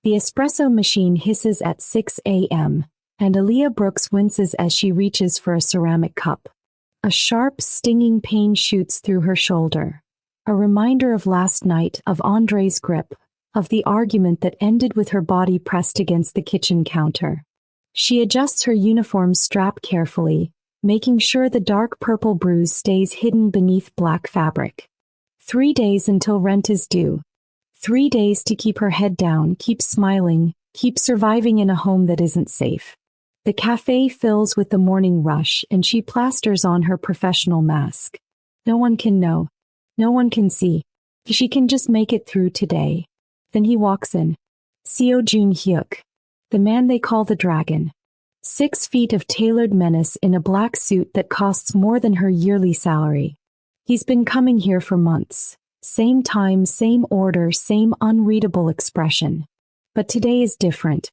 The espresso machine hisses at 6 a.m., and Aaliyah Brooks winces as she reaches for a ceramic cup. A sharp, stinging pain shoots through her shoulder. A reminder of last night, of Andre's grip, of the argument that ended with her body pressed against the kitchen counter. She adjusts her uniform strap carefully, making sure the dark purple bruise stays hidden beneath black fabric. 3 days until rent is due. 3 days to keep her head down, keep smiling, keep surviving in a home that isn't safe. The cafe fills with the morning rush, and she plasters on her professional mask. No one can know. No one can see. She can just make it through today. Then he walks in. Seo Jun-hyuk, the man they call the Dragon. 6 feet of tailored menace in a black suit that costs more than her yearly salary. He's been coming here for months. Same time, same order, same unreadable expression. But today is different.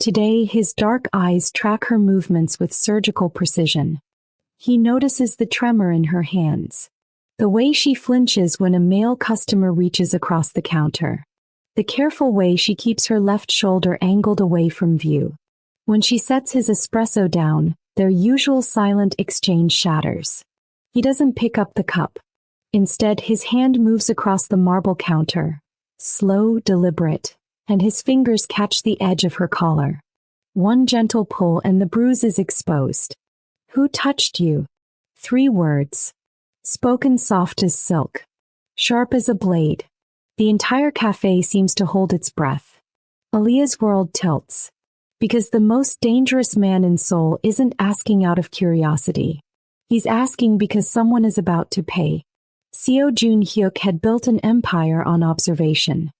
Today, his dark eyes track her movements with surgical precision. He notices the tremor in her hands. The way she flinches when a male customer reaches across the counter. The careful way she keeps her left shoulder angled away from view. When she sets his espresso down, their usual silent exchange shatters. He doesn't pick up the cup. Instead, his hand moves across the marble counter. Slow, deliberate. And his fingers catch the edge of her collar. One gentle pull and the bruise is exposed. Who touched you? 3 words. Spoken soft as silk. Sharp as a blade. The entire cafe seems to hold its breath. Aaliyah's world tilts. Because the most dangerous man in Seoul isn't asking out of curiosity. He's asking because someone is about to pay. Seo Jun-hyuk had built an empire on observation.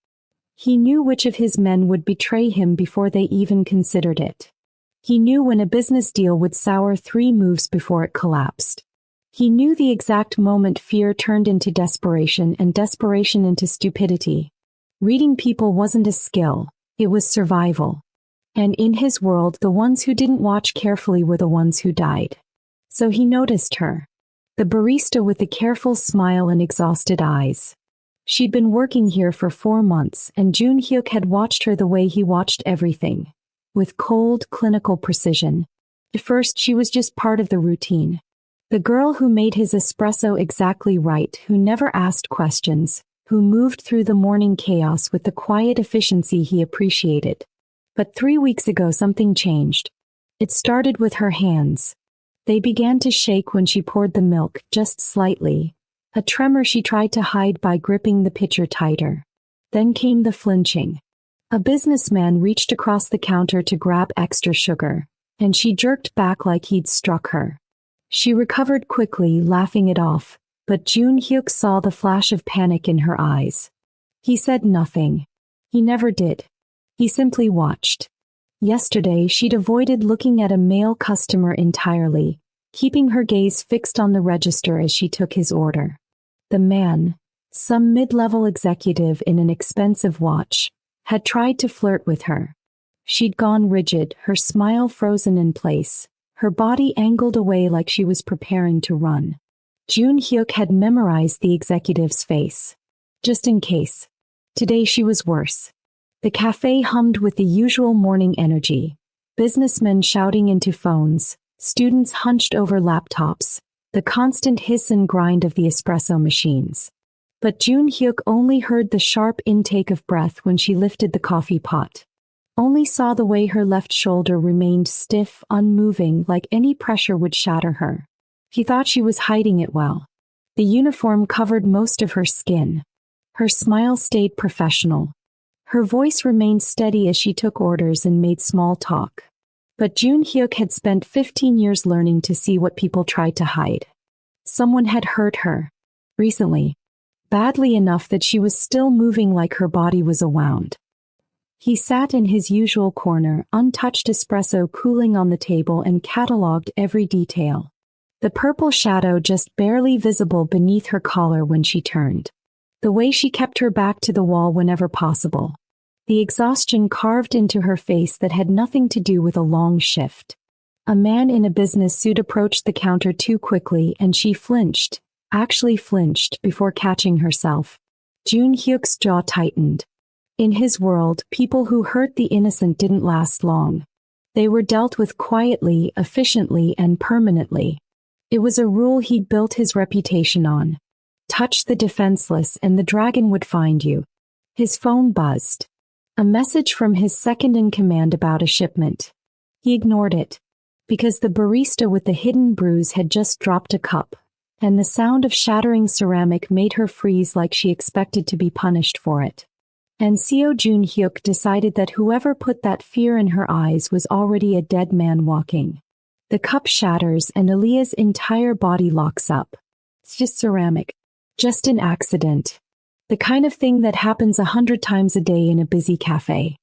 He knew which of his men would betray him before they even considered it. He knew when a business deal would sour 3 moves before it collapsed. He knew the exact moment fear turned into desperation and desperation into stupidity. Reading people wasn't a skill, it was survival. And in his world, the ones who didn't watch carefully were the ones who died. So he noticed her. The barista with the careful smile and exhausted eyes. She'd been working here for 4 months, and Jun-hyuk had watched her the way he watched everything. With cold, clinical precision. At first, she was just part of the routine. The girl who made his espresso exactly right, who never asked questions, who moved through the morning chaos with the quiet efficiency he appreciated. But 3 weeks ago, something changed. It started with her hands. They began to shake when she poured the milk, just slightly. A tremor she tried to hide by gripping the pitcher tighter. Then came the flinching. A businessman reached across the counter to grab extra sugar, and she jerked back like he'd struck her. She recovered quickly, laughing it off, but Jun-hyuk saw the flash of panic in her eyes. He said nothing. He never did. He simply watched. Yesterday, she'd avoided looking at a male customer entirely, keeping her gaze fixed on the register as she took his order. The man, some mid-level executive in an expensive watch, had tried to flirt with her. She'd gone rigid, her smile frozen in place, her body angled away like she was preparing to run. Jun-hyuk had memorized the executive's face. Just in case. Today she was worse. The cafe hummed with the usual morning energy. Businessmen shouting into phones, students hunched over laptops, the constant hiss and grind of the espresso machines. But Jun-hyuk only heard the sharp intake of breath when she lifted the coffee pot. Only saw the way her left shoulder remained stiff, unmoving, like any pressure would shatter her. He thought she was hiding it well. The uniform covered most of her skin. Her smile stayed professional. Her voice remained steady as she took orders and made small talk. But Jun-hyuk had spent 15 years learning to see what people tried to hide. Someone had hurt her. Recently. Badly enough that she was still moving like her body was a wound. He sat in his usual corner, untouched espresso cooling on the table, and catalogued every detail. The purple shadow just barely visible beneath her collar when she turned. The way she kept her back to the wall whenever possible. The exhaustion carved into her face that had nothing to do with a long shift. A man in a business suit approached the counter too quickly and she flinched, actually flinched before catching herself. Jun-hyuk's jaw tightened. In his world, people who hurt the innocent didn't last long. They were dealt with quietly, efficiently, and permanently. It was a rule he'd built his reputation on. Touch the defenseless and the dragon would find you. His phone buzzed. A message from his second-in-command about a shipment. He ignored it, because the barista with the hidden bruise had just dropped a cup, and the sound of shattering ceramic made her freeze like she expected to be punished for it. And Seo Jun-hyuk decided that whoever put that fear in her eyes was already a dead man walking. The cup shatters and Aaliyah's entire body locks up. It's just ceramic. Just an accident. The kind of thing that happens 100 times a day in a busy cafe.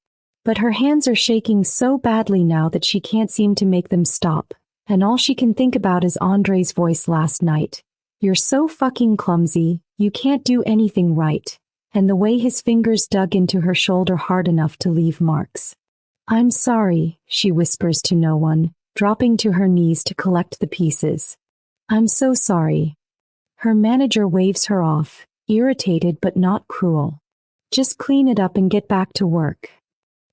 But her hands are shaking so badly now that she can't seem to make them stop, and all she can think about is Andre's voice last night. You're so fucking clumsy, you can't do anything right. And the way his fingers dug into her shoulder hard enough to leave marks. I'm sorry, she whispers to no one, dropping to her knees to collect the pieces. I'm so sorry. Her manager waves her off, irritated but not cruel. Just clean it up and get back to work.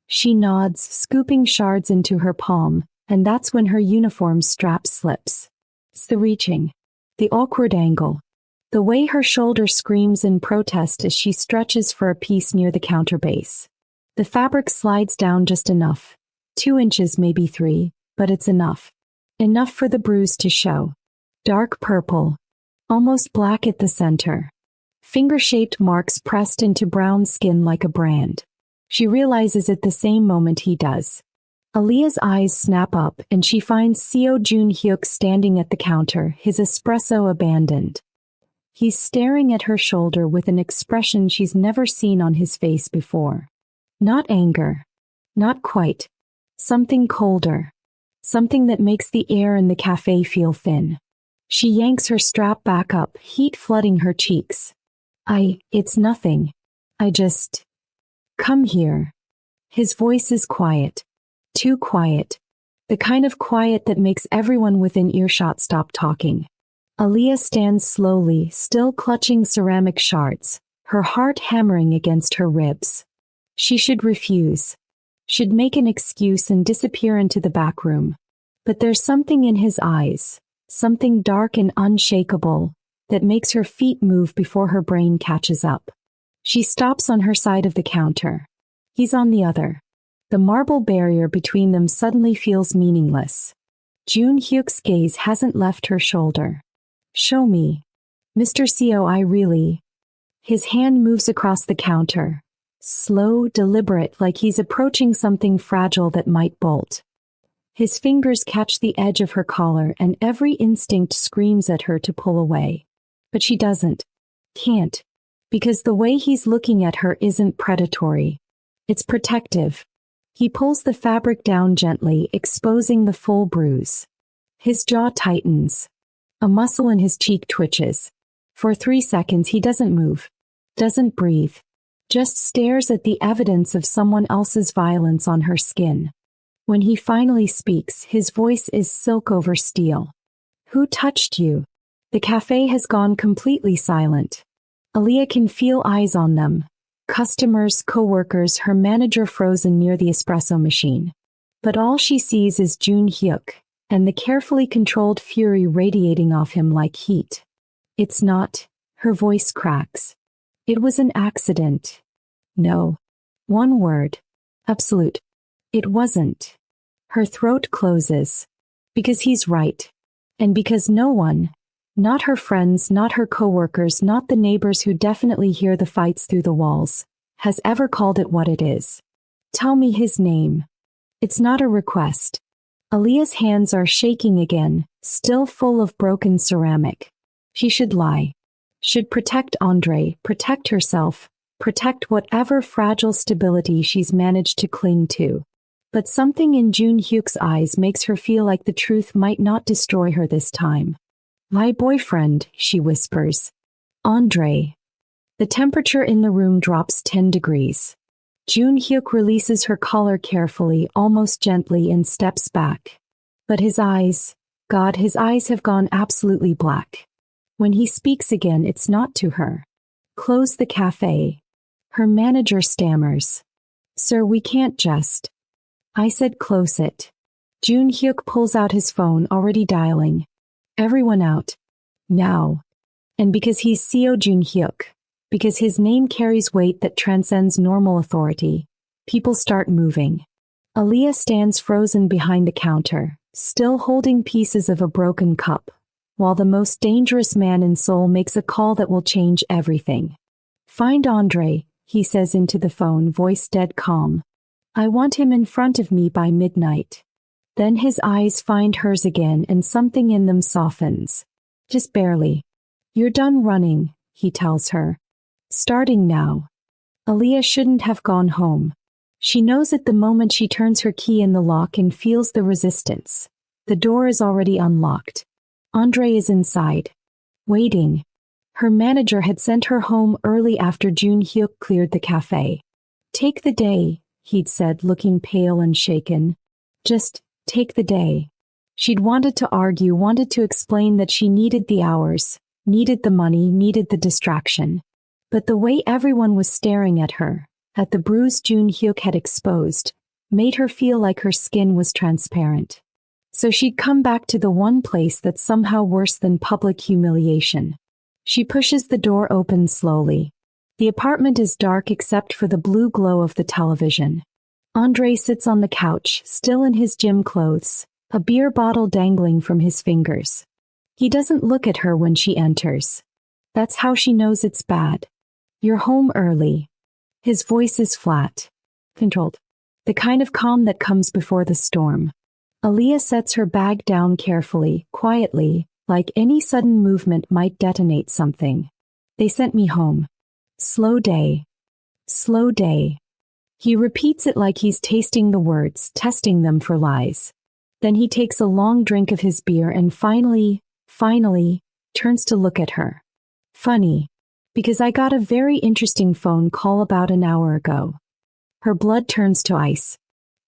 She nods, scooping shards into her palm, and that's when her uniform strap slips. It's the reaching. The awkward angle. The way her shoulder screams in protest as she stretches for a piece near the counter base. The fabric slides down just enough. 2 inches, maybe 3, but it's enough. Enough for the bruise to show. Dark purple. Almost black at the center. Finger-shaped marks pressed into brown skin like a brand. She realizes at the same moment he does. Aaliyah's eyes snap up and she finds Seo Jun-hyuk standing at the counter, his espresso abandoned. He's staring at her shoulder with an expression she's never seen on his face before. Not anger. Not quite. Something colder. Something that makes the air in the cafe feel thin. She yanks her strap back up, heat flooding her cheeks. It's nothing. Come here. His voice is quiet. Too quiet. The kind of quiet that makes everyone within earshot stop talking. Aaliyah stands slowly, still clutching ceramic shards, her heart hammering against her ribs. She should refuse. Should make an excuse and disappear into the back room. But there's something in his eyes, something dark and unshakable, that makes her feet move before her brain catches up. She stops on her side of the counter. He's on the other. The marble barrier between them suddenly feels meaningless. Jun-hyuk's gaze hasn't left her shoulder. Show me. Mr. Seo, I really... His hand moves across the counter. Slow, deliberate, like he's approaching something fragile that might bolt. His fingers catch the edge of her collar and every instinct screams at her to pull away. But she doesn't. Can't. Because the way he's looking at her isn't predatory. It's protective. He pulls the fabric down gently, exposing the full bruise. His jaw tightens. A muscle in his cheek twitches. For 3 seconds he doesn't move. Doesn't breathe. Just stares at the evidence of someone else's violence on her skin. When he finally speaks, his voice is silk over steel. Who touched you? The cafe has gone completely silent. Aaliyah can feel eyes on them. Customers, co-workers, her manager frozen near the espresso machine. But all she sees is Jun-hyuk, and the carefully controlled fury radiating off him like heat. It's not. Her voice cracks. It was an accident. No. One word. Absolute. It wasn't. Her throat closes. Because he's right. And because no one, not her friends, not her coworkers, not the neighbors who definitely hear the fights through the walls, has ever called it what it is. Tell me his name. It's not a request. Aaliyah's hands are shaking again, still full of broken ceramic. She should lie. Should protect Andre, protect herself, protect whatever fragile stability she's managed to cling to. But something in Jun-hyuk's eyes makes her feel like the truth might not destroy her this time. My boyfriend, she whispers. Andre. The temperature in the room drops 10 degrees. Jun-hyuk releases her collar carefully, almost gently, and steps back. But his eyes, God, his eyes have gone absolutely black. When he speaks again, it's not to her. Close the cafe. Her manager stammers. Sir, we can't just. I said close it. Jun Hyuk pulls out his phone, already dialing. Everyone out. Now. And because he's Seo Jun Hyuk, because his name carries weight that transcends normal authority, people start moving. Aaliyah stands frozen behind the counter, still holding pieces of a broken cup, while the most dangerous man in Seoul makes a call that will change everything. Find Andre, he says into the phone, voice dead calm. I want him in front of me by midnight. Then his eyes find hers again and something in them softens. Just barely. You're done running, he tells her. Starting now. Aaliyah shouldn't have gone home. She knows it the moment she turns her key in the lock and feels the resistance. The door is already unlocked. Andre is inside. Waiting. Her manager had sent her home early after Jun Hyuk cleared the cafe. Take the day, he'd said, looking pale and shaken. Just take the day. She'd wanted to argue, wanted to explain that she needed the hours, needed the money, needed the distraction. But the way everyone was staring at her, at the bruise Jun Hyuk had exposed, made her feel like her skin was transparent. So she'd come back to the one place that's somehow worse than public humiliation. She pushes the door open slowly. The apartment is dark except for the blue glow of the television. Andre sits on the couch, still in his gym clothes, a beer bottle dangling from his fingers. He doesn't look at her when she enters. That's how she knows it's bad. You're home early. His voice is flat, controlled, the kind of calm that comes before the storm. Aaliyah sets her bag down carefully, quietly, like any sudden movement might detonate something. They sent me home. Slow day. Slow day. He repeats it like he's tasting the words, testing them for lies. Then he takes a long drink of his beer and finally, turns to look at her. Funny, because I got a very interesting phone call about an hour ago. Her blood turns to ice.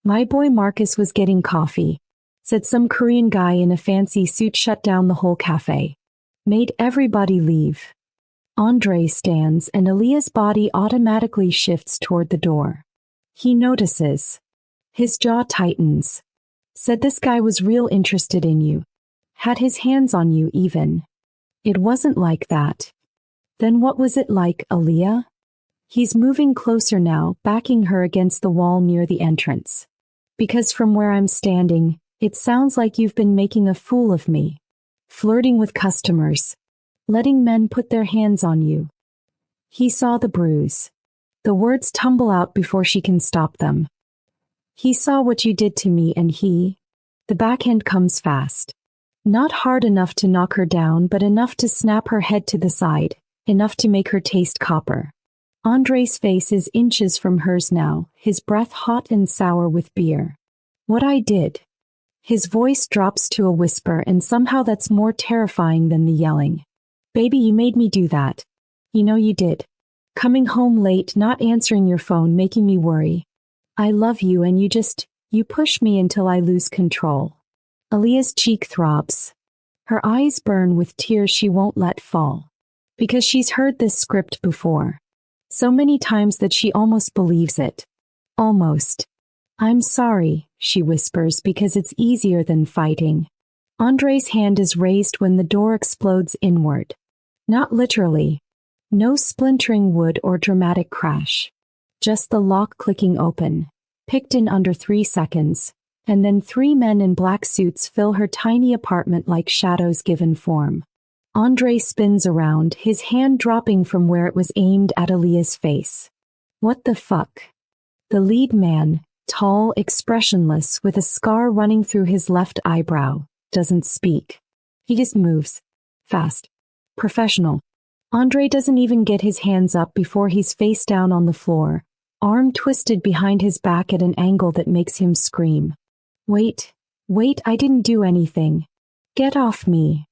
My boy Marcus was getting coffee. Said some Korean guy in a fancy suit shut down the whole cafe. Made everybody leave. Andre stands and Aaliyah's body automatically shifts toward the door. He notices. His jaw tightens. Said this guy was real interested in you. Had his hands on you even. It wasn't like that. Then what was it like, Aaliyah? He's moving closer now, backing her against the wall near the entrance. Because from where I'm standing, it sounds like you've been making a fool of me. Flirting with customers. Letting men put their hands on you. He saw the bruise. The words tumble out before she can stop them. He saw what you did to me and the backhand comes fast. Not hard enough to knock her down, but enough to snap her head to the side, enough to make her taste copper. Andre's face is inches from hers now, his breath hot and sour with beer. What I did. His voice drops to a whisper, and somehow that's more terrifying than the yelling. Baby, you made me do that. You know you did. Coming home late, not answering your phone, making me worry. I love you and you push me until I lose control. Aaliyah's cheek throbs. Her eyes burn with tears she won't let fall. Because she's heard this script before. So many times that she almost believes it. Almost. I'm sorry, she whispers, because it's easier than fighting. Andre's hand is raised when the door explodes inward. Not literally. No splintering wood or dramatic crash. Just the lock clicking open, picked in under 3 seconds, and then 3 men in black suits fill her tiny apartment like shadows given form. Andre spins around, his hand dropping from where it was aimed at Aaliyah's face. What the fuck? The lead man, tall, expressionless, with a scar running through his left eyebrow, doesn't speak. He just moves. Fast. Professional. Andre doesn't even get his hands up before he's face down on the floor, arm twisted behind his back at an angle that makes him scream. Wait, I didn't do anything. Get off me.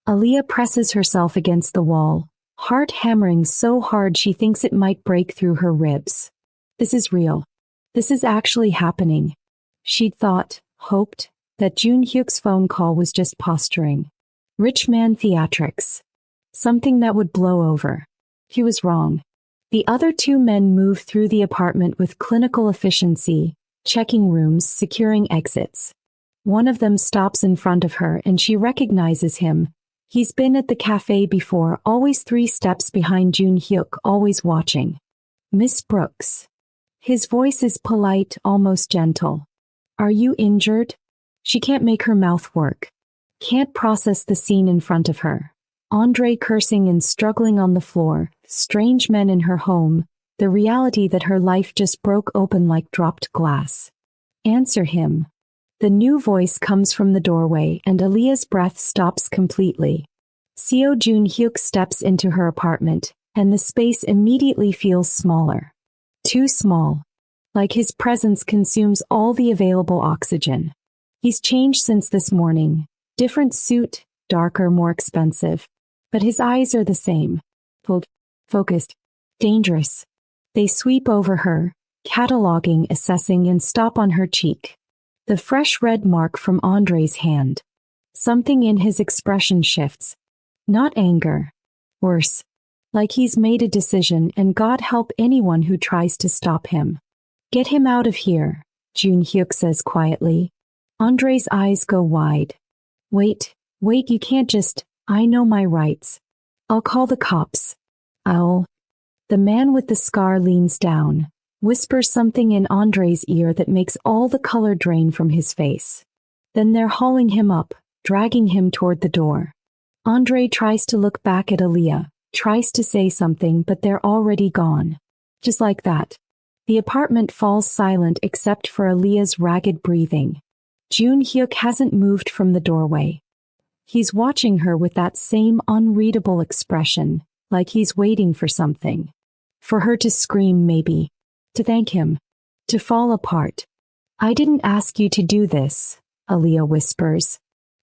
Aaliyah presses herself against the wall, heart hammering so hard she thinks it might break through her ribs. This is real. This is actually happening. She'd thought, hoped, that Jun Hyuk's phone call was just posturing. Rich man theatrics. Something that would blow over. He was wrong. The other two men move through the apartment with clinical efficiency, checking rooms, securing exits. One of them stops in front of her and she recognizes him. He's been at the cafe before, always 3 steps behind Jun Hyuk, always watching. Miss Brooks. His voice is polite, almost gentle. Are you injured? She can't make her mouth work. Can't process the scene in front of her. Andre cursing and struggling on the floor, strange men in her home, the reality that her life just broke open like dropped glass. Answer him. The new voice comes from the doorway and Aaliyah's breath stops completely. Seo Jun Hyuk steps into her apartment, and the space immediately feels smaller. Too small. Like his presence consumes all the available oxygen. He's changed since this morning. Different suit, darker, more expensive. But his eyes are the same. Pulled, focused, dangerous. They sweep over her, cataloging, assessing, and stop on her cheek. The fresh red mark from Andre's hand. Something in his expression shifts. Not anger. Worse. Like he's made a decision and God help anyone who tries to stop him. Get him out of here, Jun Hyuk says quietly. Andre's eyes go wide. Wait, you can't just... I know my rights. I'll call the cops. The man with the scar leans down, whispers something in Andre's ear that makes all the color drain from his face. Then they're hauling him up, dragging him toward the door. Andre tries to look back at Aaliyah, tries to say something, but they're already gone. Just like that. The apartment falls silent except for Aaliyah's ragged breathing. Jun Hyuk hasn't moved from the doorway. He's watching her with that same unreadable expression, like he's waiting for something. For her to scream, maybe. To thank him. To fall apart. I didn't ask you to do this, Aaliyah whispers.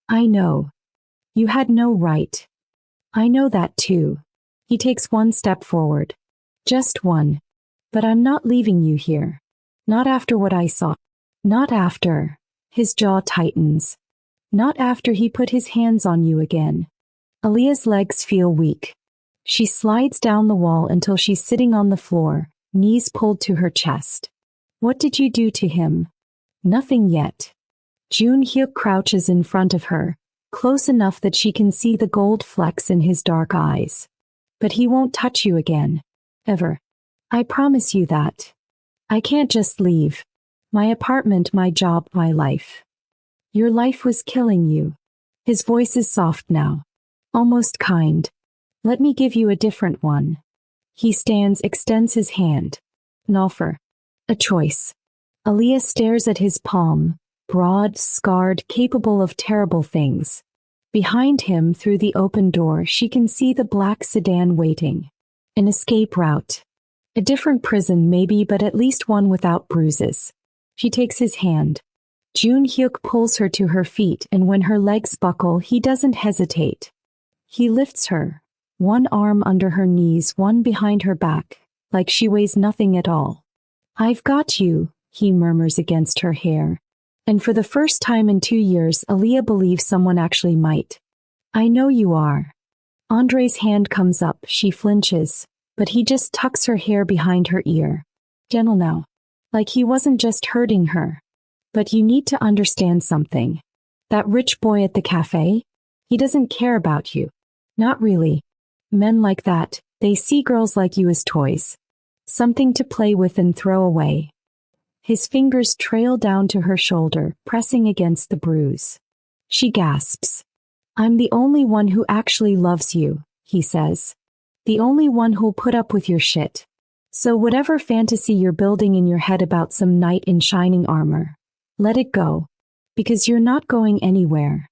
I know. You had no right. I know that too. He takes 1 step forward. Just 1. But I'm not leaving you here. Not after what I saw. Not after. His jaw tightens. Not after he put his hands on you again. Aaliyah's legs feel weak. She slides down the wall until she's sitting on the floor, knees pulled to her chest. What did you do to him? Nothing yet. Jun Hyuk crouches in front of her, close enough that she can see the gold flecks in his dark eyes. But he won't touch you again. Ever. I promise you that. I can't just leave. My apartment, my job, my life. Your life was killing you. His voice is soft now. Almost kind. Let me give you a different one. He stands, extends his hand. An offer. A choice. Aaliyah stares at his palm, broad, scarred, capable of terrible things. Behind him, through the open door, she can see the black sedan waiting. An escape route. A different prison maybe, but at least one without bruises. She takes his hand. Jun Hyuk pulls her to her feet, and when her legs buckle, he doesn't hesitate. He lifts her, 1 arm under her knees, 1 behind her back, like she weighs nothing at all. I've got you, he murmurs against her hair. And for the first time in 2 years, Aaliyah believes someone actually might. I know you are. Andre's hand comes up, she flinches, but he just tucks her hair behind her ear. Gentle now. Like he wasn't just hurting her. But you need to understand something. That rich boy at the cafe? He doesn't care about you. Not really. Men like that, they see girls like you as toys. Something to play with and throw away. His fingers trail down to her shoulder, pressing against the bruise. She gasps. I'm the only one who actually loves you, he says. The only one who'll put up with your shit. So whatever fantasy you're building in your head about some knight in shining armor, let it go, because you're not going anywhere.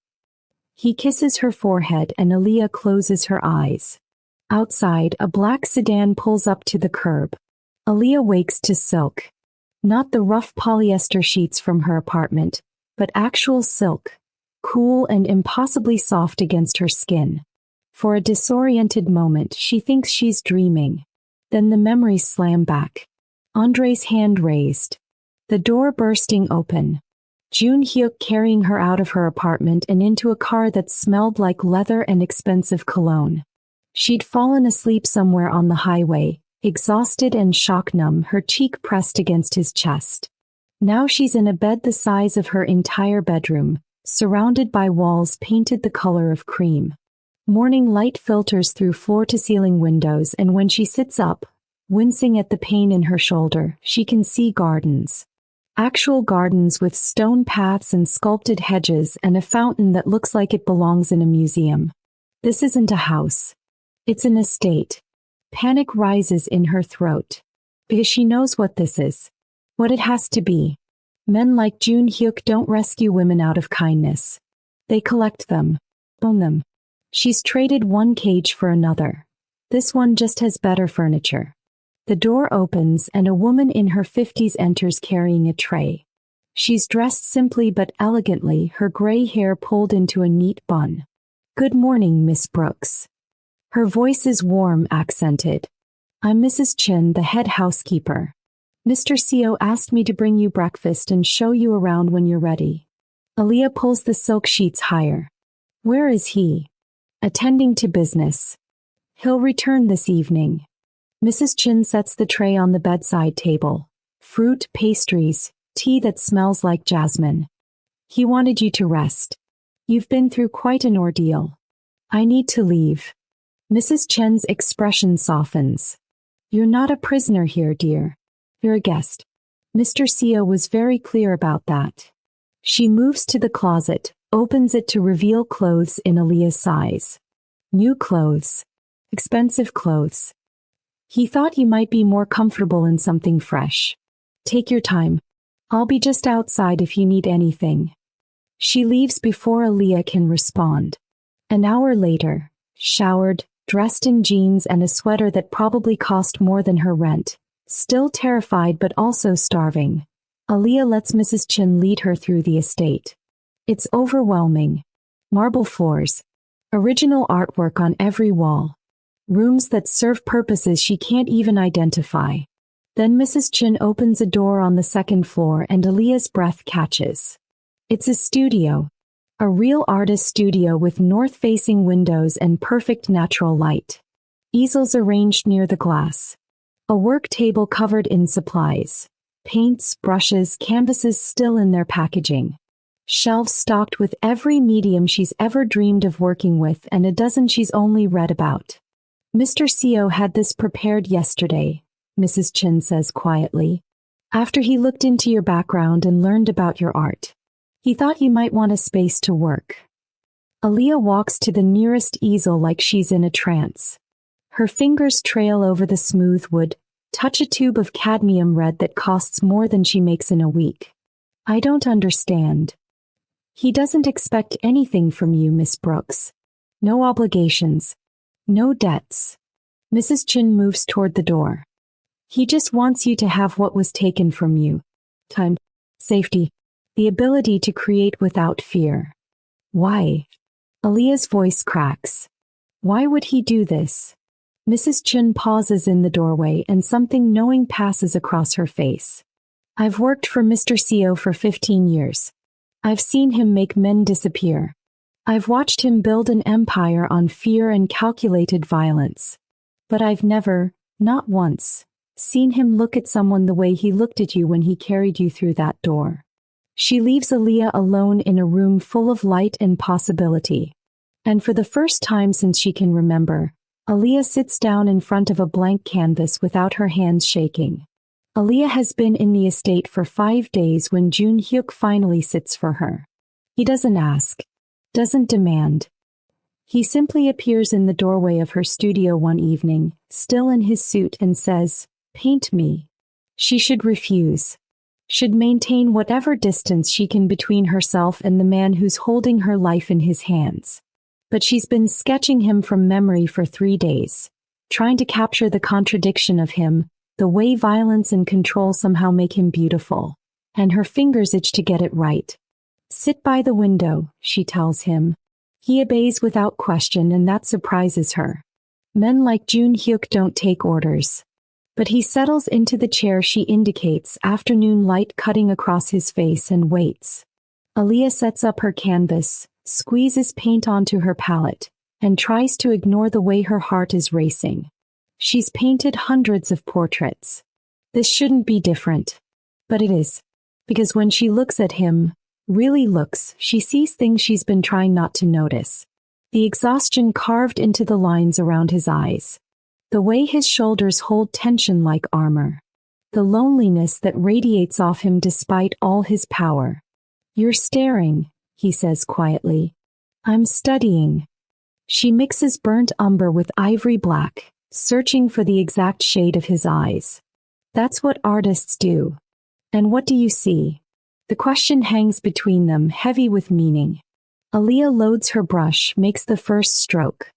He kisses her forehead and Aaliyah closes her eyes. Outside, a black sedan pulls up to the curb. Aaliyah wakes to silk. Not the rough polyester sheets from her apartment, but actual silk, cool and impossibly soft against her skin. For a disoriented moment, she thinks she's dreaming. Then the memories slam back. Andre's hand raised. The door bursting open. Jun Hyuk carrying her out of her apartment and into a car that smelled like leather and expensive cologne. She'd fallen asleep somewhere on the highway, exhausted and shock-numb, her cheek pressed against his chest. Now she's in a bed the size of her entire bedroom, surrounded by walls painted the color of cream. Morning light filters through floor-to-ceiling windows, and when she sits up, wincing at the pain in her shoulder, she can see gardens. Actual gardens with stone paths and sculpted hedges and a fountain that looks like it belongs in a museum. This isn't a house. It's an estate. Panic rises in her throat. Because she knows what this is. What it has to be. Men like Jun Hyuk don't rescue women out of kindness. They collect them. Own them. She's traded one cage for another. This one just has better furniture. The door opens and a woman in her 50s enters carrying a tray. She's dressed simply but elegantly, her gray hair pulled into a neat bun. "Good morning, Miss Brooks." Her voice is warm, accented. "I'm Mrs. Chin, the head housekeeper. Mr. Seo asked me to bring you breakfast and show you around when you're ready." Aaliyah pulls the silk sheets higher. "Where is he?" "Attending to business. He'll return this evening." Mrs. Chin sets the tray on the bedside table. Fruit, pastries, tea that smells like jasmine. "He wanted you to rest. You've been through quite an ordeal. I need to leave." Mrs. Chen's expression softens. "You're not a prisoner here, dear. You're a guest. Mr. Seo was very clear about that." She moves to the closet, opens it to reveal clothes in Aaliyah's size. New clothes. Expensive clothes. "He thought you might be more comfortable in something fresh. Take your time. I'll be just outside if you need anything." She leaves before Aaliyah can respond. An hour later, showered, dressed in jeans and a sweater that probably cost more than her rent, still terrified but also starving, Aaliyah lets Mrs. Chin lead her through the estate. It's overwhelming. Marble floors. Original artwork on every wall. Rooms that serve purposes she can't even identify. Then Mrs. Chin opens a door on the second floor and Aaliyah's breath catches. It's a studio. A real artist studio with north-facing windows and perfect natural light. Easels arranged near the glass. A work table covered in supplies. Paints, brushes, canvases still in their packaging. Shelves stocked with every medium she's ever dreamed of working with and a dozen she's only read about. "Mr. Seo had this prepared yesterday," Mrs. Chin says quietly. "After he looked into your background and learned about your art. He thought you might want a space to work." Aaliyah walks to the nearest easel like she's in a trance. Her fingers trail over the smooth wood, touch a tube of cadmium red that costs more than she makes in a week. "I don't understand." "He doesn't expect anything from you, Miss Brooks. No obligations. No debts." Mrs. Chin moves toward the door. "He just wants you to have what was taken from you. Time, safety, the ability to create without fear." "Why?" Aaliyah's voice cracks. "Why would he do this?" Mrs. Chin pauses in the doorway and something knowing passes across her face. "I've worked for Mr. Seo for 15 years. I've seen him make men disappear. I've watched him build an empire on fear and calculated violence. But I've never, not once, seen him look at someone the way he looked at you when he carried you through that door." She leaves Aaliyah alone in a room full of light and possibility. And for the first time since she can remember, Aaliyah sits down in front of a blank canvas without her hands shaking. Aaliyah has been in the estate for 5 days when Jun Hyuk finally sits for her. He doesn't ask. Doesn't demand. He simply appears in the doorway of her studio one evening, still in his suit, and says, "Paint me." She should refuse. Should maintain whatever distance she can between herself and the man who's holding her life in his hands. But she's been sketching him from memory for 3 days, trying to capture the contradiction of him, the way violence and control somehow make him beautiful. And her fingers itch to get it right. "Sit by the window," she tells him. He obeys without question, and that surprises her. Men like Jun Hyuk don't take orders. But he settles into the chair she indicates, afternoon light cutting across his face, and waits. Aaliyah sets up her canvas, squeezes paint onto her palette, and tries to ignore the way her heart is racing. She's painted hundreds of portraits. This shouldn't be different. But it is. Because when she looks at him, really looks, she sees things she's been trying not to notice. The exhaustion carved into the lines around his eyes. The way his shoulders hold tension like armor. The loneliness that radiates off him despite all his power. You're staring, he says quietly. I'm studying. She mixes burnt umber with ivory black, searching for the exact shade of his eyes. That's what artists do. And what do you see? The question hangs between them, heavy with meaning. Aaliyah loads her brush, makes the first stroke.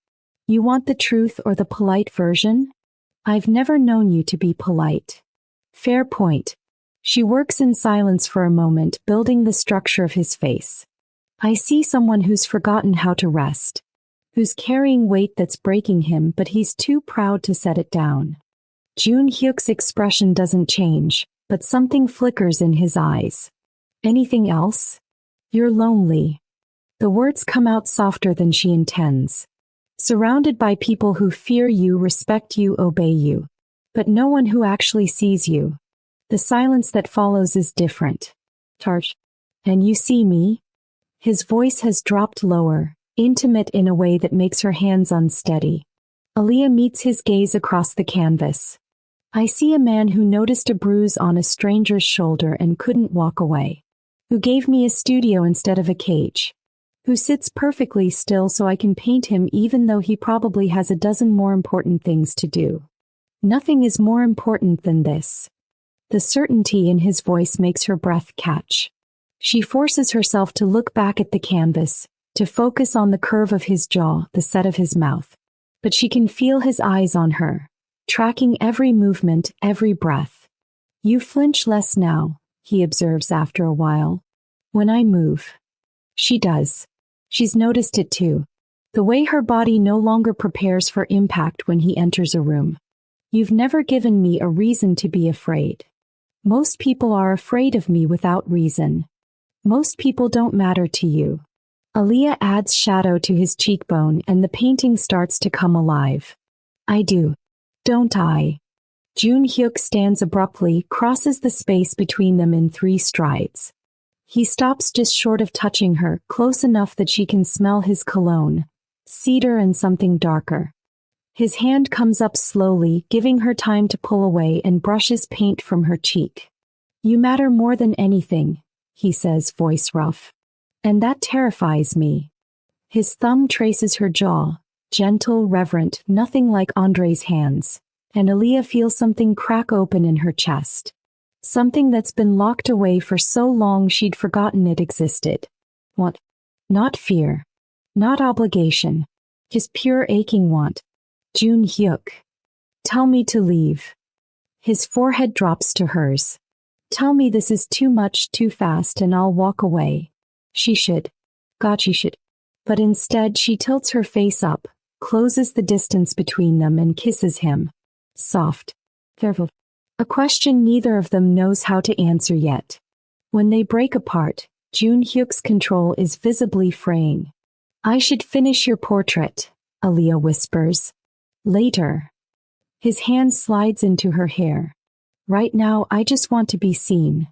You want the truth or the polite version? I've never known you to be polite. Fair point. She works in silence for a moment, building the structure of his face. I see someone who's forgotten how to rest. Who's carrying weight that's breaking him, but he's too proud to set it down. Jun Hyuk's expression doesn't change, but something flickers in his eyes. Anything else? You're lonely. The words come out softer than she intends. Surrounded by people who fear you, respect you, obey you. But no one who actually sees you. The silence that follows is different. Tarj. And you see me? His voice has dropped lower, intimate in a way that makes her hands unsteady. Aaliyah meets his gaze across the canvas. I see a man who noticed a bruise on a stranger's shoulder and couldn't walk away. Who gave me a studio instead of a cage. Who sits perfectly still so I can paint him even though he probably has a dozen more important things to do. Nothing is more important than this. The certainty in his voice makes her breath catch. She forces herself to look back at the canvas, to focus on the curve of his jaw, the set of his mouth. But she can feel his eyes on her, tracking every movement, every breath. You flinch less now, he observes after a while. When I move. She does. She's noticed it too. The way her body no longer prepares for impact when he enters a room. You've never given me a reason to be afraid. Most people are afraid of me without reason. Most people don't matter to you. Aaliyah adds shadow to his cheekbone and the painting starts to come alive. I do. Don't I? Jun Hyuk stands abruptly, crosses the space between them in 3 strides. He stops just short of touching her, close enough that she can smell his cologne, cedar and something darker. His hand comes up slowly, giving her time to pull away and brushes paint from her cheek. You matter more than anything, he says, voice rough. And that terrifies me. His thumb traces her jaw, gentle, reverent, nothing like Andre's hands, and Aaliyah feels something crack open in her chest. Something that's been locked away for so long she'd forgotten it existed. What? Not fear. Not obligation. Just pure aching want. Jun Hyuk. Tell me to leave. His forehead drops to hers. Tell me this is too much, too fast, and I'll walk away. She should. God, she should. But instead she tilts her face up, closes the distance between them and kisses him. Soft. Careful. A question neither of them knows how to answer yet. When they break apart, Jun Hyuk's control is visibly fraying. I should finish your portrait, Aaliyah whispers. Later. His hand slides into her hair. Right now I just want to be seen.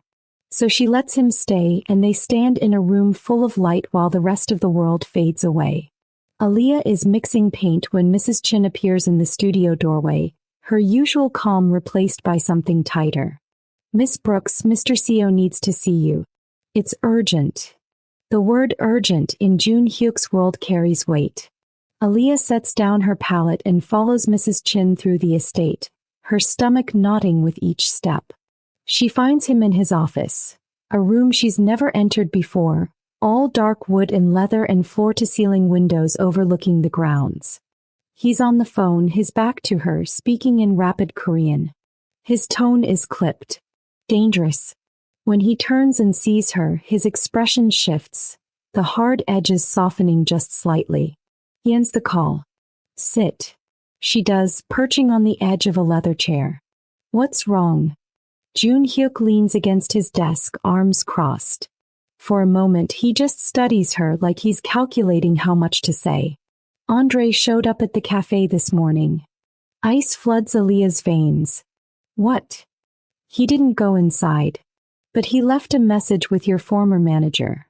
So she lets him stay and they stand in a room full of light while the rest of the world fades away. Aaliyah is mixing paint when Mrs. Chin appears in the studio doorway, her usual calm replaced by something tighter. Miss Brooks, Mr. Seo needs to see you. It's urgent. The word urgent in Jun Hyuk's world carries weight. Aaliyah sets down her palette and follows Mrs. Chin through the estate, her stomach knotting with each step. She finds him in his office, a room she's never entered before, all dark wood and leather and floor-to-ceiling windows overlooking the grounds. He's on the phone, his back to her, speaking in rapid Korean. His tone is clipped. Dangerous. When he turns and sees her, his expression shifts, the hard edges softening just slightly. He ends the call. Sit. She does, perching on the edge of a leather chair. What's wrong? Jun Hyuk leans against his desk, arms crossed. For a moment, he just studies her like he's calculating how much to say. Andre showed up at the cafe this morning. Ice floods Aaliyah's veins. What? He didn't go inside. But he left a message with your former manager.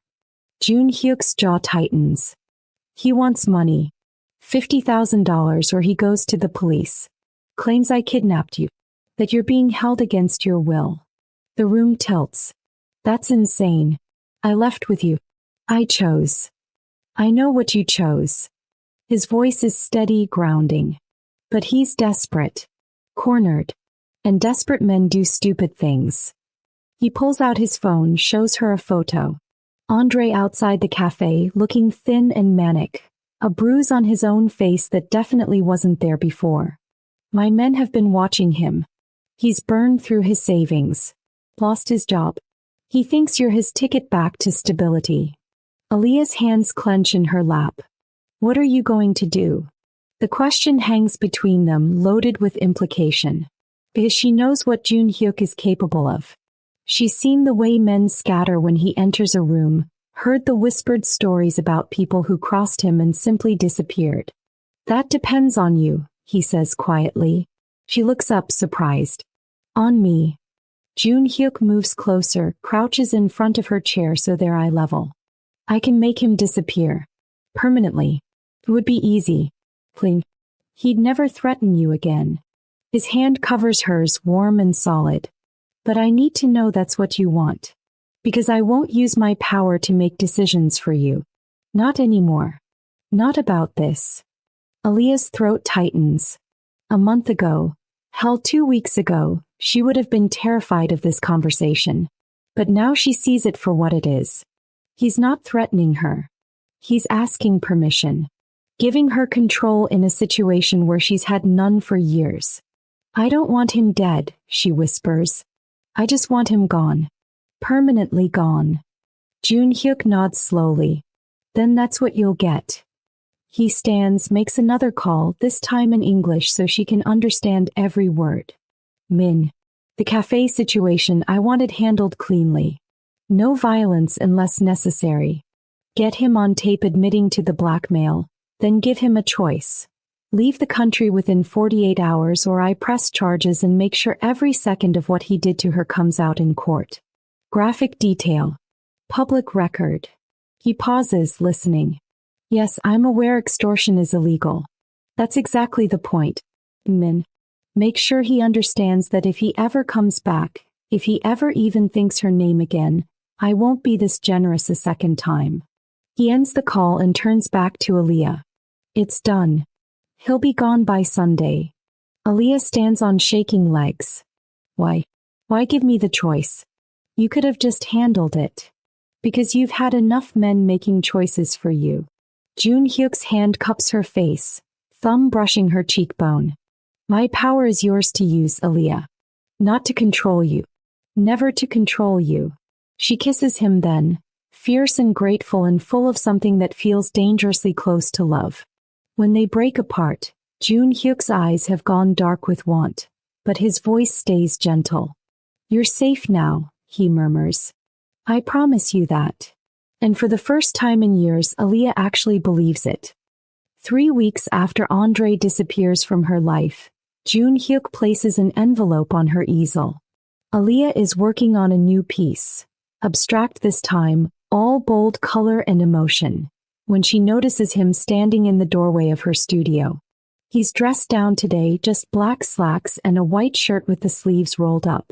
Jun Hyuk's jaw tightens. He wants money. $50,000 or he goes to the police. Claims I kidnapped you. That you're being held against your will. The room tilts. That's insane. I left with you. I chose. I know what you chose. His voice is steady, grounding. But he's desperate. Cornered. And desperate men do stupid things. He pulls out his phone, shows her a photo. Andre outside the cafe, looking thin and manic. A bruise on his own face that definitely wasn't there before. My men have been watching him. He's burned through his savings. Lost his job. He thinks you're his ticket back to stability. Aaliyah's hands clench in her lap. What are you going to do? The question hangs between them, loaded with implication. Because she knows what Jun Hyuk is capable of. She's seen the way men scatter when he enters a room, heard the whispered stories about people who crossed him and simply disappeared. That depends on you, he says quietly. She looks up, surprised. On me. Jun Hyuk moves closer, crouches in front of her chair so they're eye level. I can make him disappear. Permanently. It would be easy. Clean. He'd never threaten you again. His hand covers hers, warm and solid. But I need to know that's what you want. Because I won't use my power to make decisions for you. Not anymore. Not about this. Aaliyah's throat tightens. A month ago, hell 2 weeks ago, she would have been terrified of this conversation. But now she sees it for what it is. He's not threatening her. He's asking permission. Giving her control in a situation where she's had none for years. I don't want him dead, she whispers. I just want him gone. Permanently gone. Jun Hyuk nods slowly. Then that's what you'll get. He stands, makes another call, this time in English so she can understand every word. Min. The cafe situation I wanted handled cleanly. No violence unless necessary. Get him on tape admitting to the blackmail, then give him a choice. Leave the country within 48 hours or I press charges and make sure every second of what he did to her comes out in court. Graphic detail. Public record. He pauses, listening. Yes, I'm aware extortion is illegal. That's exactly the point. Min. Make sure he understands that if he ever comes back, if he ever even thinks her name again, I won't be this generous a second time. He ends the call and turns back to Aaliyah. It's done. He'll be gone by Sunday. Aaliyah stands on shaking legs. Why? Why give me the choice? You could have just handled it. Because you've had enough men making choices for you. Jun Hyuk's hand cups her face, thumb brushing her cheekbone. My power is yours to use, Aaliyah. Not to control you. Never to control you. She kisses him then, fierce and grateful and full of something that feels dangerously close to love. When they break apart, Jun Hyuk's eyes have gone dark with want, but his voice stays gentle. You're safe now, he murmurs. I promise you that. And for the first time in years, Aaliyah actually believes it. 3 weeks after Andre disappears from her life, Jun Hyuk places an envelope on her easel. Aaliyah is working on a new piece. Abstract this time, all bold color and emotion. When she notices him standing in the doorway of her studio. He's dressed down today, just black slacks and a white shirt with the sleeves rolled up.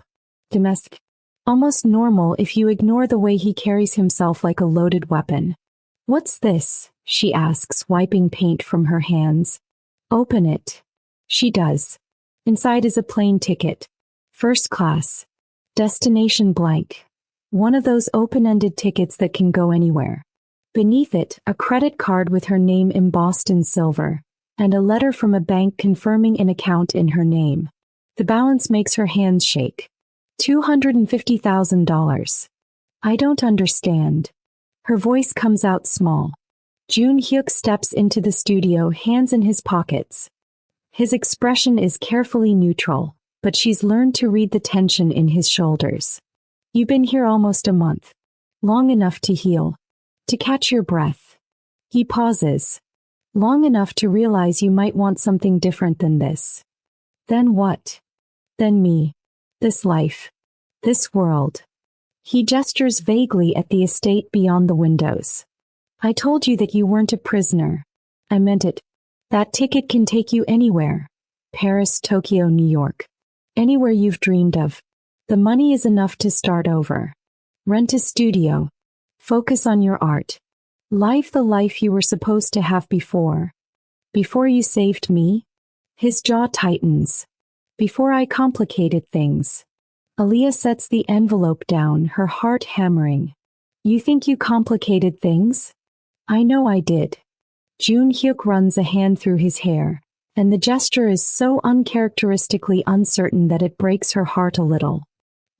Domestic. Almost normal if you ignore the way he carries himself like a loaded weapon. What's this? She asks, wiping paint from her hands. Open it. She does. Inside is a plane ticket. First class. Destination blank. One of those open-ended tickets that can go anywhere. Beneath it, a credit card with her name embossed in silver, and a letter from a bank confirming an account in her name. The balance makes her hands shake. $250,000. I don't understand. Her voice comes out small. Jun Hyuk steps into the studio, hands in his pockets. His expression is carefully neutral, but she's learned to read the tension in his shoulders. You've been here almost a month. Long enough to heal. To catch your breath. He pauses. Long enough to realize you might want something different than this. Then what? Then me. This life. This world. He gestures vaguely at the estate beyond the windows. I told you that you weren't a prisoner. I meant it. That ticket can take you anywhere. Paris, Tokyo, New York. Anywhere you've dreamed of. The money is enough to start over. Rent a studio. Focus on your art. Live the life you were supposed to have before. Before you saved me? His jaw tightens. Before I complicated things. Aaliyah sets the envelope down, her heart hammering. You think you complicated things? I know I did. Jun Hyuk runs a hand through his hair, and the gesture is so uncharacteristically uncertain that it breaks her heart a little.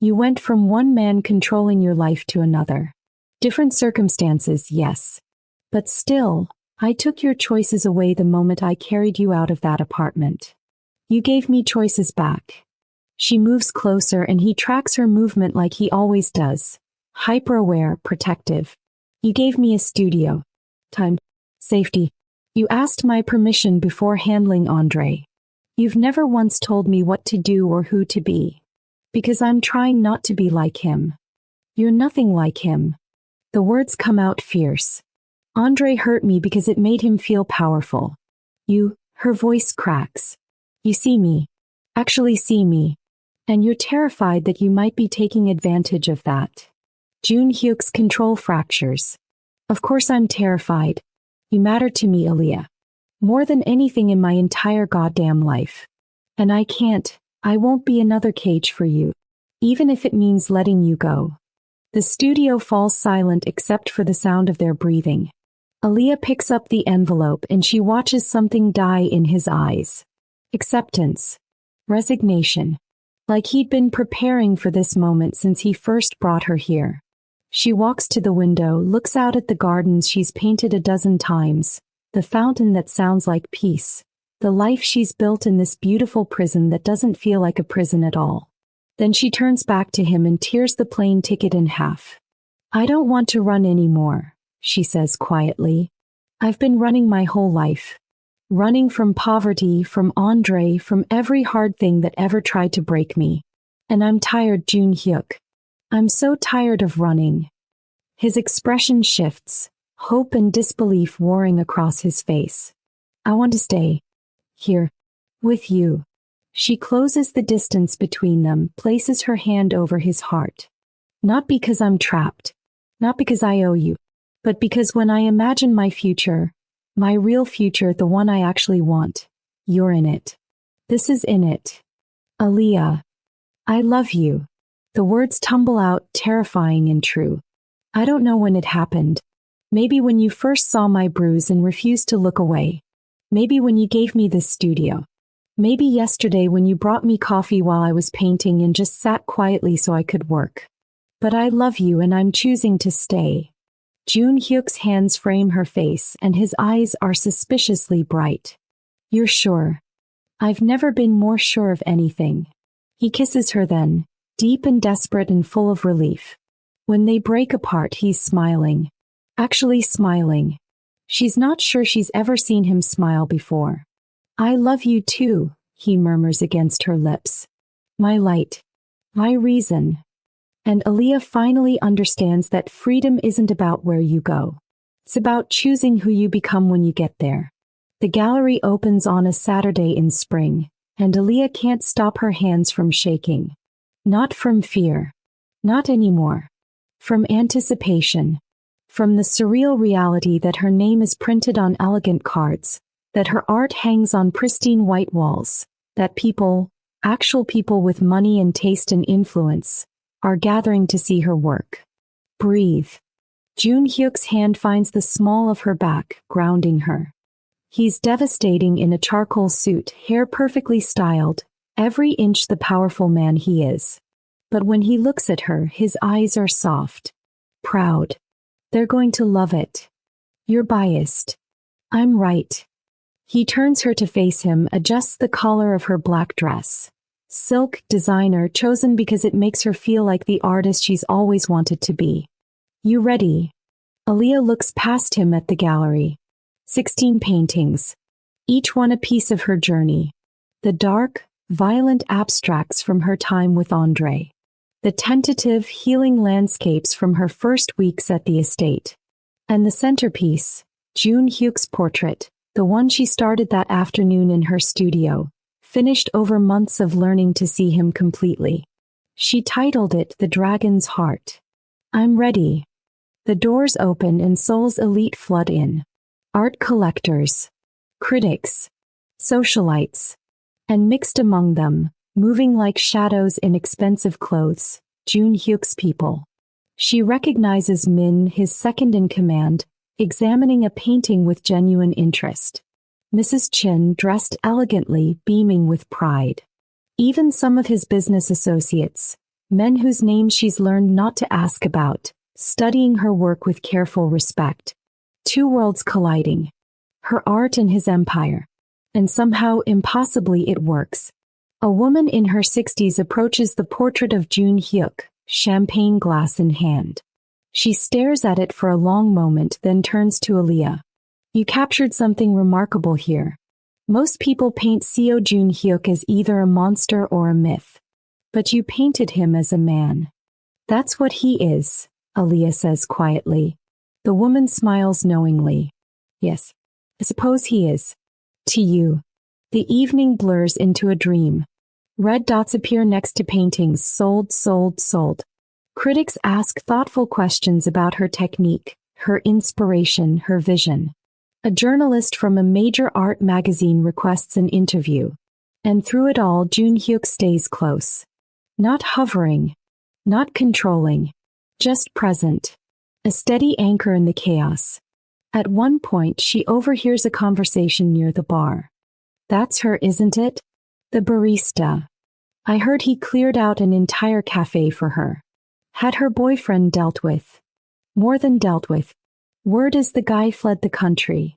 You went from one man controlling your life to another. Different circumstances, yes. But still, I took your choices away the moment I carried you out of that apartment. You gave me choices back. She moves closer and he tracks her movement like he always does. Hyper-aware, protective. You gave me a studio. Time. Safety. You asked my permission before handling Andre. You've never once told me what to do or who to be. Because I'm trying not to be like him. You're nothing like him. The words come out fierce. Andre hurt me because it made him feel powerful. Her voice cracks. You see me. Actually see me. And you're terrified that you might be taking advantage of that. Jun Hyuk's control fractures. Of course I'm terrified. You matter to me, Aaliyah. More than anything in my entire goddamn life. And I won't be another cage for you. Even if it means letting you go. The studio falls silent except for the sound of their breathing. Aaliyah picks up the envelope and she watches something die in his eyes. Acceptance. Resignation. Like he'd been preparing for this moment since he first brought her here. She walks to the window, looks out at the gardens she's painted a dozen times, the fountain that sounds like peace, the life she's built in this beautiful prison that doesn't feel like a prison at all. Then she turns back to him and tears the plane ticket in half. I don't want to run anymore, she says quietly. I've been running my whole life. Running from poverty, from Andre, from every hard thing that ever tried to break me. And I'm tired, Jun Hyuk. I'm so tired of running. His expression shifts, hope and disbelief warring across his face. I want to stay. Here. With you. She closes the distance between them, places her hand over his heart. Not because I'm trapped. Not because I owe you. But because when I imagine my future, my real future, the one I actually want, you're in it. This is in it. Aaliyah. I love you. The words tumble out, terrifying and true. I don't know when it happened. Maybe when you first saw my bruise and refused to look away. Maybe when you gave me this studio. Maybe yesterday when you brought me coffee while I was painting and just sat quietly so I could work. But I love you and I'm choosing to stay. Jun Hyuk's hands frame her face and his eyes are suspiciously bright. You're sure? I've never been more sure of anything. He kisses her then, deep and desperate and full of relief. When they break apart, he's smiling. Actually smiling. She's not sure she's ever seen him smile before. I love you too, he murmurs against her lips. My light. My reason. And Aaliyah finally understands that freedom isn't about where you go. It's about choosing who you become when you get there. The gallery opens on a Saturday in spring, and Aaliyah can't stop her hands from shaking. Not from fear. Not anymore. From anticipation. From the surreal reality that her name is printed on elegant cards, that her art hangs on pristine white walls, that people, actual people with money and taste and influence, are gathering to see her work. Breathe. Jun Hyuk's hand finds the small of her back, grounding her. He's devastating in a charcoal suit, hair perfectly styled, every inch the powerful man he is. But when he looks at her, his eyes are soft. Proud. They're going to love it. You're biased. I'm right. He turns her to face him, adjusts the collar of her black dress. Silk, designer, chosen because it makes her feel like the artist she's always wanted to be. You ready? Aaliyah looks past him at the gallery. 16 paintings. Each one a piece of her journey. The dark, violent abstracts from her time with Andre. The tentative, healing landscapes from her first weeks at the estate. And the centerpiece, Jun Hyuk's portrait, the one she started that afternoon in her studio, finished over months of learning to see him completely. She titled it The Dragon's Heart. I'm ready. The doors open and Seoul's elite flood in. Art collectors, critics, socialites, and mixed among them, moving like shadows in expensive clothes, Jun Hyuk's people. She recognizes Min, his second-in-command, examining a painting with genuine interest. Mrs. Chin dressed elegantly, beaming with pride. Even some of his business associates, men whose names she's learned not to ask about, studying her work with careful respect. Two worlds colliding. Her art and his empire. And somehow, impossibly, it works. A woman in her 60s approaches the portrait of Jun Hyuk, champagne glass in hand. She stares at it for a long moment, then turns to Aaliyah. You captured something remarkable here. Most people paint Seo Jun Hyuk as either a monster or a myth. But you painted him as a man. That's what he is, Aaliyah says quietly. The woman smiles knowingly. Yes, I suppose he is. To you. The evening blurs into a dream. Red dots appear next to paintings sold. Critics ask thoughtful questions about her technique, her inspiration, her vision. A journalist from a major art magazine requests an interview. And through it all, Jun Hyuk stays close. Not hovering. Not controlling. Just present. A steady anchor in the chaos. At one point, she overhears a conversation near the bar. That's her, isn't it? The barista. I heard he cleared out an entire cafe for her. Had her boyfriend dealt with? More than dealt with. Word is the guy fled the country.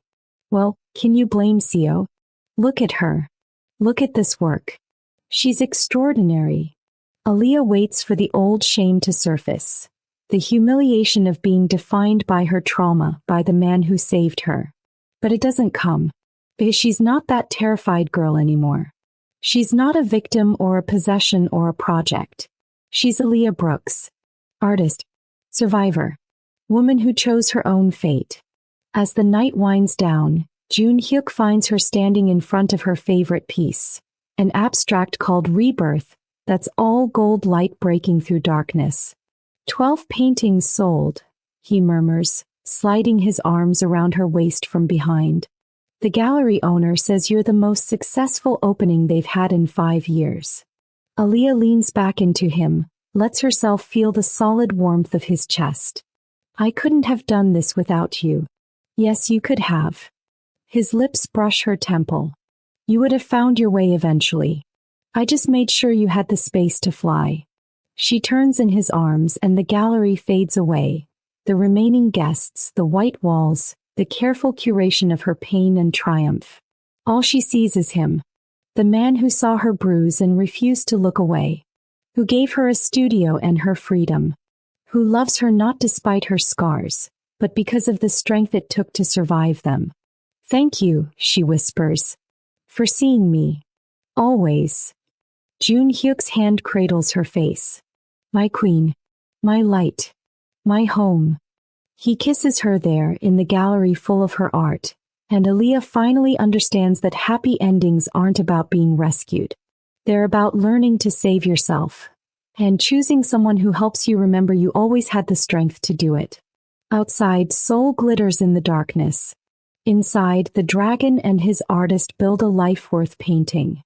Well, can you blame Seo? Look at her. Look at this work. She's extraordinary. Aaliyah waits for the old shame to surface. The humiliation of being defined by her trauma, by the man who saved her. But it doesn't come, because she's not that terrified girl anymore. She's not a victim or a possession or a project. She's Aaliyah Brooks. Artist. Survivor. Woman who chose her own fate. As the night winds down, Jun Hyuk finds her standing in front of her favorite piece. An abstract called Rebirth, that's all gold light breaking through darkness. 12 paintings sold, he murmurs, sliding his arms around her waist from behind. The gallery owner says you're the most successful opening they've had in 5 years. Aaliyah leans back into him, lets herself feel the solid warmth of his chest. I couldn't have done this without you. Yes, you could have. His lips brush her temple. You would have found your way eventually. I just made sure you had the space to fly. She turns in his arms and the gallery fades away. The remaining guests, the white walls, the careful curation of her pain and triumph. All she sees is him. The man who saw her bruise and refused to look away. Who gave her a studio and her freedom. Who loves her not despite her scars, but because of the strength it took to survive them. Thank you, she whispers. For seeing me. Always. Jun Hyuk's hand cradles her face. My queen. My light. My home. He kisses her there in the gallery full of her art, and Aaliyah finally understands that happy endings aren't about being rescued. They're about learning to save yourself, and choosing someone who helps you remember you always had the strength to do it. Outside, Seoul glitters in the darkness. Inside, the dragon and his artist build a life worth painting.